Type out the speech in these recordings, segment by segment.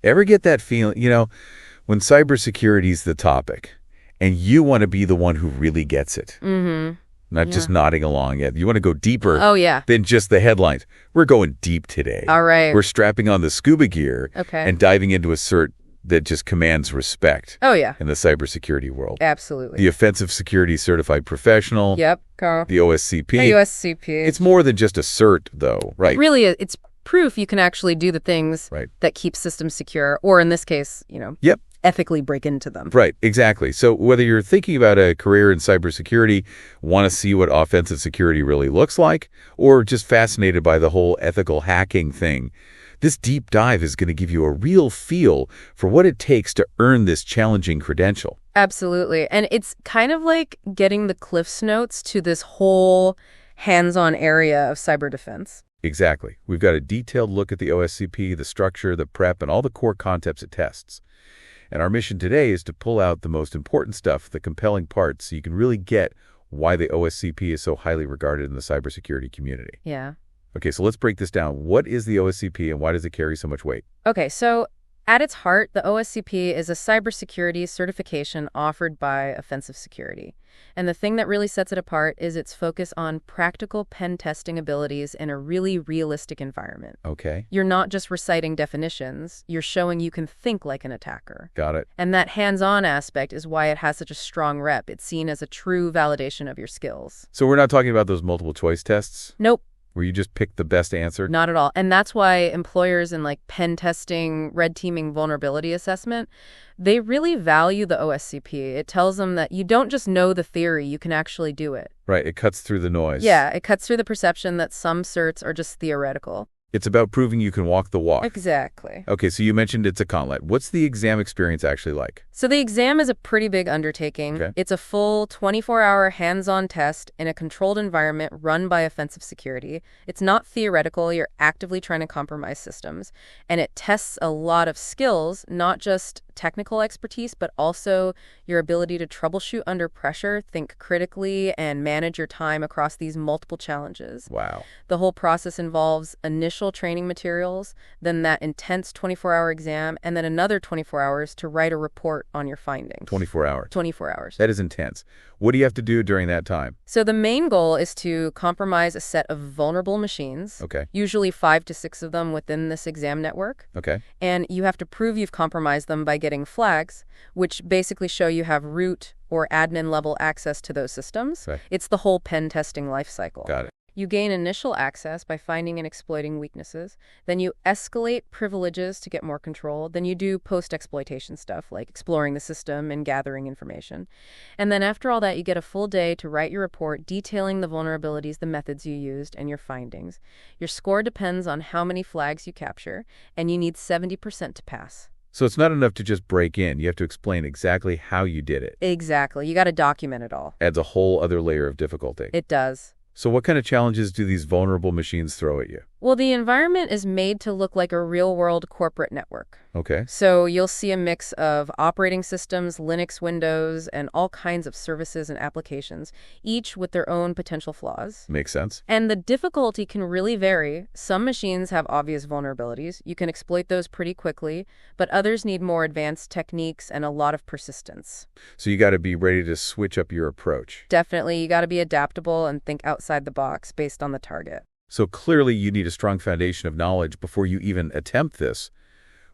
Ever get that feeling, when cybersecurity is the topic and you want to be the one who really gets it? Mm-hmm. Not just nodding along yet. You want to go deeper than just the headlines. We're going deep today. All right. We're strapping on the scuba gear and diving into a cert that just commands respect in the cybersecurity world. Absolutely. The Offensive Security Certified Professional. Yep, Carl. The OSCP. The OSCP. It's more than just a cert, though, right? Really, it's proof you can actually do the things that keep systems secure, or in this case, ethically break into them. Right, exactly. So whether you're thinking about a career in cybersecurity, want to see what offensive security really looks like, or just fascinated by the whole ethical hacking thing, this deep dive is going to give you a real feel for what it takes to earn this challenging credential. Absolutely. And it's kind of like getting the Cliff's Notes to this whole hands-on area of cyber defense. Exactly. We've got a detailed look at the OSCP, the structure, the prep, and all the core concepts it tests. And our mission today is to pull out the most important stuff, the compelling parts, so you can really get why the OSCP is so highly regarded in the cybersecurity community. Yeah. Okay, so let's break this down. What is the OSCP and why does it carry so much weight? Okay, so at its heart, the OSCP is a cybersecurity certification offered by Offensive Security. And the thing that really sets it apart is its focus on practical pen testing abilities in a really realistic environment. Okay. You're not just reciting definitions, you're showing you can think like an attacker. Got it. And that hands-on aspect is why it has such a strong rep. It's seen as a true validation of your skills. So we're not talking about those multiple choice tests? Nope. Where you just pick the best answer? Not at all. And that's why employers in pen testing, red teaming, vulnerability assessment, they really value the OSCP. It tells them that you don't just know the theory, you can actually do it. Right. It cuts through the noise. Yeah, it cuts through the perception that some certs are just theoretical. It's about proving you can walk the walk. Exactly. Okay, so you mentioned it's a gauntlet. What's the exam experience actually like? So the exam is a pretty big undertaking. Okay. It's a full 24-hour hands-on test in a controlled environment run by Offensive Security. It's not theoretical. You're actively trying to compromise systems. And it tests a lot of skills, not just technical expertise, but also your ability to troubleshoot under pressure, think critically, and manage your time across these multiple challenges. Wow. The whole process involves initial training materials, then that intense 24-hour exam, and then another 24 hours to write a report on your findings. 24 hours. 24 hours. That is intense. What do you have to do during that time? So the main goal is to compromise a set of vulnerable machines, usually 5 to 6 of them within this exam network. Okay. And you have to prove you've compromised them by getting flags, which basically show you have root or admin level access to those systems. Okay. It's the whole pen testing life cycle. Got it. You gain initial access by finding and exploiting weaknesses. Then you escalate privileges to get more control. Then you do post-exploitation stuff like exploring the system and gathering information. And then after all that, you get a full day to write your report detailing the vulnerabilities, the methods you used, and your findings. Your score depends on how many flags you capture, and you need 70% to pass. So it's not enough to just break in. You have to explain exactly how you did it. Exactly. You got to document it all. Adds a whole other layer of difficulty. It does. So what kind of challenges do these vulnerable machines throw at you? Well, the environment is made to look like a real-world corporate network. Okay. So you'll see a mix of operating systems, Linux, Windows, and all kinds of services and applications, each with their own potential flaws. Makes sense. And the difficulty can really vary. Some machines have obvious vulnerabilities. You can exploit those pretty quickly, but others need more advanced techniques and a lot of persistence. So you got to be ready to switch up your approach. Definitely. You got to be adaptable and think outside the box based on the target. So clearly you need a strong foundation of knowledge before you even attempt this.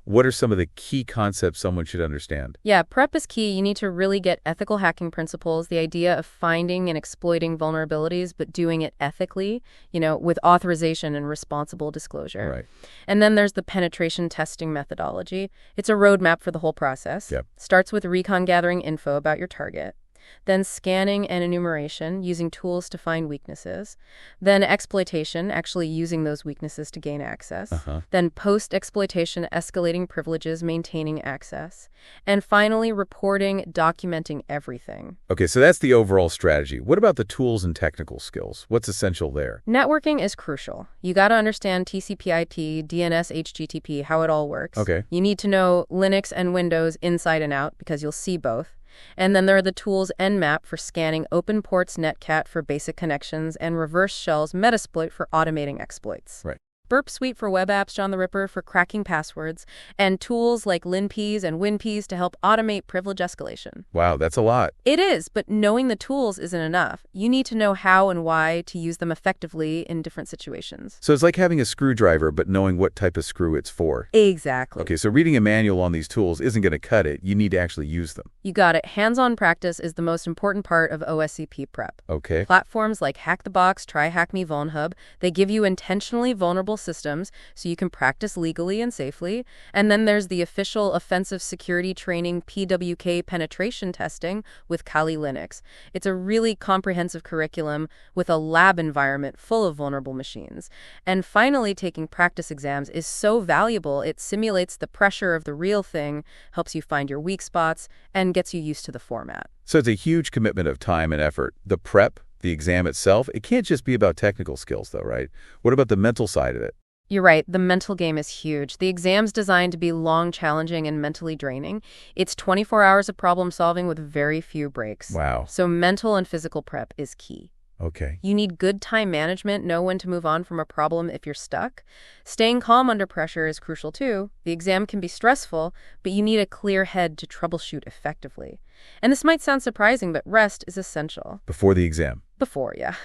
What are some of the key concepts someone should understand? Yeah, prep is key. You need to really get ethical hacking principles, the idea of finding and exploiting vulnerabilities, but doing it ethically, with authorization and responsible disclosure. Right. And then there's the penetration testing methodology. It's a roadmap for the whole process. Yep. Starts with recon gathering info about your target. Then scanning and enumeration, using tools to find weaknesses. Then exploitation, actually using those weaknesses to gain access. Then post-exploitation, escalating privileges, maintaining access. And finally, reporting, documenting everything. Okay, so that's the overall strategy. What about the tools and technical skills? What's essential there? Networking is crucial. You got to understand TCP/IP, DNS, HTTP, how it all works. Okay. You need to know Linux and Windows inside and out because you'll see both. And then there are the tools Nmap for scanning, open ports Netcat for basic connections, and reverse shells Metasploit for automating exploits. Right. Burp Suite for web apps, John the Ripper for cracking passwords, and tools like LinPeas and WinPeas to help automate privilege escalation. Wow, that's a lot. It is, but knowing the tools isn't enough. You need to know how and why to use them effectively in different situations. So it's like having a screwdriver, but knowing what type of screw it's for. Exactly. Okay, so reading a manual on these tools isn't going to cut it. You need to actually use them. You got it. Hands-on practice is the most important part of OSCP prep. Okay. Platforms like Hack the Box, Try Hack Me, VulnHub, they give you intentionally vulnerable systems so you can practice legally and safely. And then there's the official offensive security training PWK penetration testing with Kali Linux. It's a really comprehensive curriculum with a lab environment full of vulnerable machines. And finally, taking practice exams is so valuable. It simulates the pressure of the real thing, helps you find your weak spots, and gets you used to the format. So it's a huge commitment of time and effort. The prep, the exam itself, it can't just be about technical skills though, right? What about the mental side of it? You're right, the mental game is huge. The exam's designed to be long, challenging, and mentally draining. It's 24 hours of problem solving with very few breaks. Wow. So mental and physical prep is key. Okay. You need good time management, know when to move on from a problem if you're stuck. Staying calm under pressure is crucial too. The exam can be stressful, but you need a clear head to troubleshoot effectively. And this might sound surprising, but rest is essential. Before the exam. Before, yeah.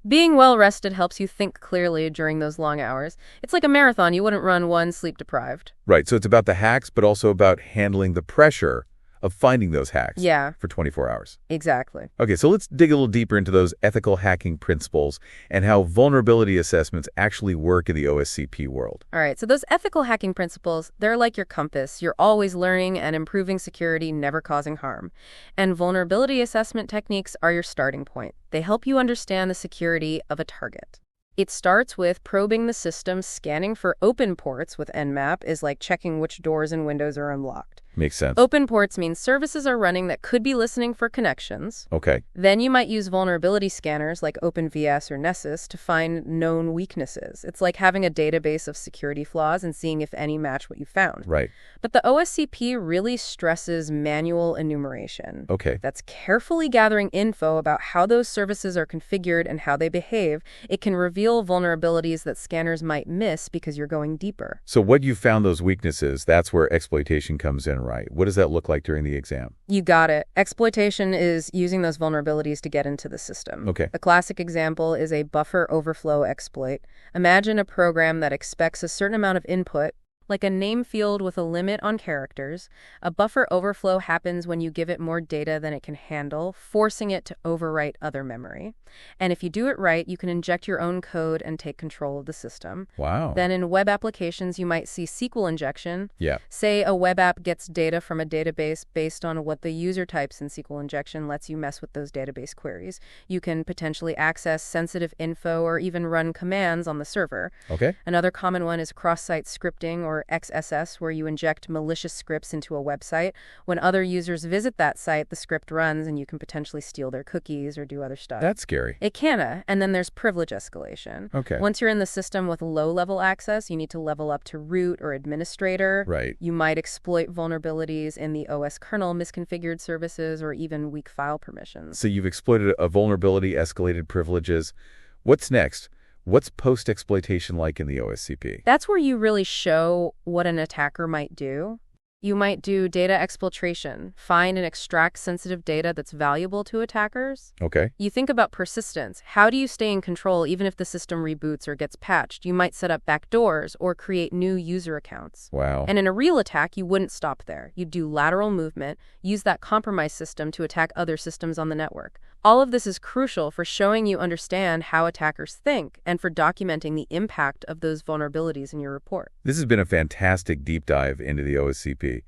Being well rested helps you think clearly during those long hours. It's like a marathon. You wouldn't run one sleep deprived. Right, so it's about the hacks, but also about handling the pressure of finding those hacks. Yeah. For 24 hours. Exactly. Okay, so let's dig a little deeper into those ethical hacking principles and how vulnerability assessments actually work in the OSCP world. All right, so those ethical hacking principles, they're like your compass. You're always learning and improving security, never causing harm. And vulnerability assessment techniques are your starting point. They help you understand the security of a target. It starts with probing the system. Scanning for open ports with Nmap is like checking which doors and windows are unlocked. Makes sense. Open ports means services are running that could be listening for connections. Okay. Then you might use vulnerability scanners like OpenVS or Nessus to find known weaknesses. It's like having a database of security flaws and seeing if any match what you found. Right. But the OSCP really stresses manual enumeration. Okay. That's carefully gathering info about how those services are configured and how they behave. It can reveal vulnerabilities that scanners might miss because you're going deeper. So what you found those weaknesses, that's where exploitation comes in, right? What does that look like during the exam? You got it. Exploitation is using those vulnerabilities to get into the system. Okay. The classic example is a buffer overflow exploit. Imagine a program that expects a certain amount of input, like a name field with a limit on characters. A buffer overflow happens when you give it more data than it can handle, forcing it to overwrite other memory. And if you do it right, you can inject your own code and take control of the system. Wow. Then in web applications, you might see SQL injection. Yeah. Say a web app gets data from a database based on what the user types in SQL injection lets you mess with those database queries. You can potentially access sensitive info or even run commands on the server. Okay. Another common one is cross-site scripting or XSS, where you inject malicious scripts into a website. When other users visit that site, the script runs and you can potentially steal their cookies or do other stuff. That's scary. It can. And then there's privilege escalation. Okay. Once you're in the system with low-level access, you need to level up to root or administrator. Right. You might exploit vulnerabilities in the OS kernel, misconfigured services, or even weak file permissions. So you've exploited a vulnerability, escalated privileges. What's next? What's post-exploitation like in the OSCP? That's where you really show what an attacker might do. You might do data exfiltration, find and extract sensitive data that's valuable to attackers. Okay. You think about persistence. How do you stay in control even if the system reboots or gets patched? You might set up backdoors or create new user accounts. Wow. And in a real attack, you wouldn't stop there. You'd do lateral movement, use that compromise system to attack other systems on the network. All of this is crucial for showing you understand how attackers think and for documenting the impact of those vulnerabilities in your report. This has been a fantastic deep dive into the OSCP.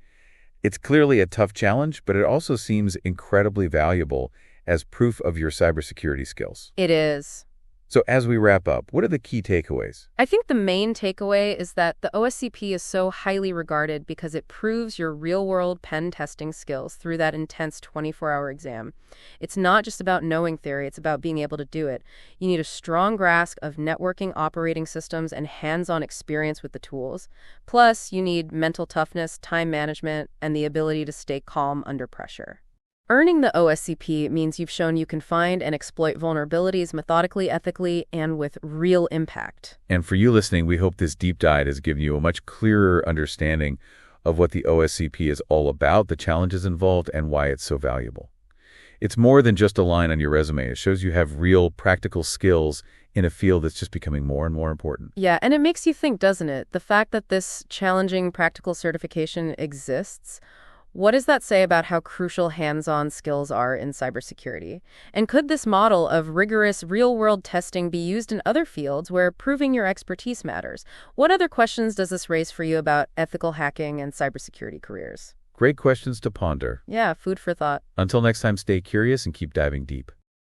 It's clearly a tough challenge, but it also seems incredibly valuable as proof of your cybersecurity skills. It is. So as we wrap up, what are the key takeaways? I think the main takeaway is that the OSCP is so highly regarded because it proves your real-world pen testing skills through that intense 24-hour exam. It's not just about knowing theory, it's about being able to do it. You need a strong grasp of networking, operating systems, and hands-on experience with the tools. Plus, you need mental toughness, time management, and the ability to stay calm under pressure. Earning the OSCP means you've shown you can find and exploit vulnerabilities methodically, ethically, and with real impact. And for you listening, we hope this deep dive has given you a much clearer understanding of what the OSCP is all about, the challenges involved, and why it's so valuable. It's more than just a line on your resume. It shows you have real practical skills in a field that's just becoming more and more important. Yeah, and it makes you think, doesn't it? The fact that this challenging practical certification exists. What does that say about how crucial hands-on skills are in cybersecurity? And could this model of rigorous real-world testing be used in other fields where proving your expertise matters? What other questions does this raise for you about ethical hacking and cybersecurity careers? Great questions to ponder. Yeah, food for thought. Until next time, stay curious and keep diving deep.